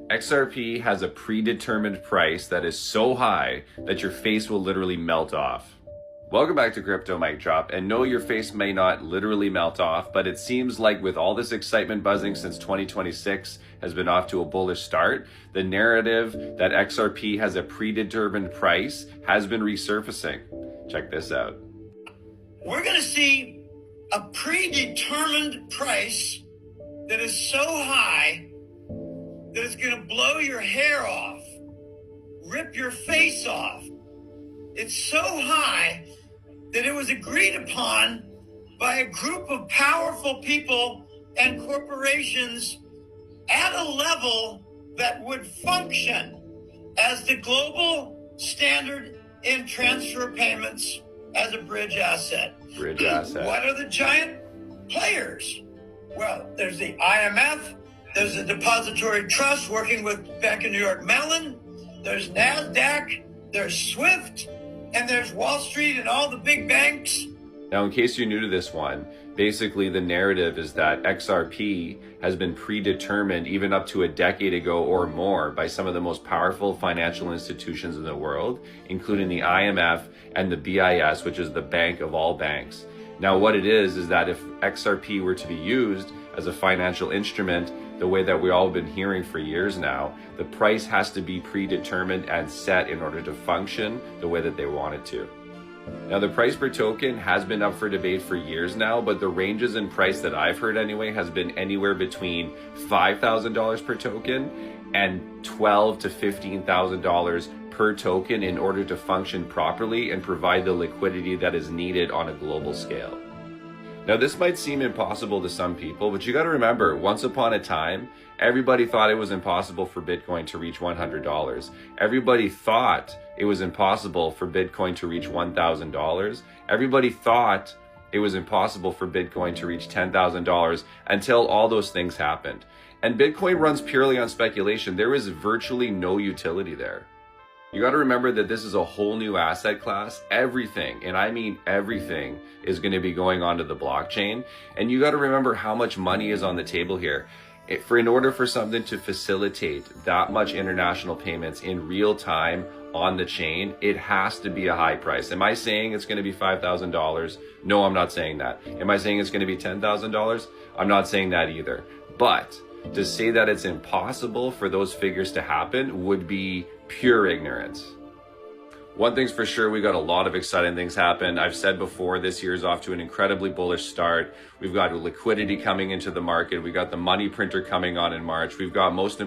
XRP has a predetermined price that is so high that your face will literally melt off. Welcome back to Crypto Mic Drop, and no, your face may not literally melt off, but it seems like with all this excitement buzzing since 2026 has been off to a bullish start, the narrative that XRP has a predetermined price has been resurfacing. Check this out. We're going to see a predetermined price that is so high that it's going to blow your hair off, rip your face off. It's so high that it was agreed upon by a group of powerful people and corporations at a level that would function as the global standard in transfer payments as a bridge asset. Bridge asset. What are the giant players? Well, there's the IMF, there's the Depository Trust working with Bank of New York Mellon, there's NASDAQ, there's SWIFT, and there's Wall Street and all the big banks. Now, in case you're new to this one, basically the narrative is that XRP has been predetermined even up to a decade ago or more by some of the most powerful financial institutions in the world, including the IMF and the BIS, which is the bank of all banks. Now, what it is that if XRP were to be used as a financial instrument, the way that we all have been hearing for years now, the price has to be predetermined and set in order to function the way that they want it to. Now, the price per token has been up for debate for years now, but the ranges in price that I've heard anyway has been anywhere between $5,000 per token and $12,000 to $15,000 per token in order to function properly and provide the liquidity that is needed on a global scale. Now, this might seem impossible to some people, but you got to remember, once upon a time, everybody thought it was impossible for Bitcoin to reach $100. Everybody thought it was impossible for Bitcoin to reach $1,000. Everybody thought it was impossible for Bitcoin to reach $10,000 until all those things happened. And Bitcoin runs purely on speculation. There is virtually no utility there. You got to remember that this is a whole new asset class. Everything, and I mean everything, is going to be going onto the blockchain. And you got to remember how much money is on the table here. In order for something to facilitate that much international payments in real time on the chain, it has to be a high price. Am I saying it's going to be $5,000? No, I'm not saying that. Am I saying it's going to be $10,000? I'm not saying that either. But to say that it's impossible for those figures to happen would be pure ignorance. One thing's for sure, we got a lot of exciting things happen. I've said before, this year's off to an incredibly bullish start. We've got liquidity coming into the market. We got the money printer coming on in March. We've got, most importantly,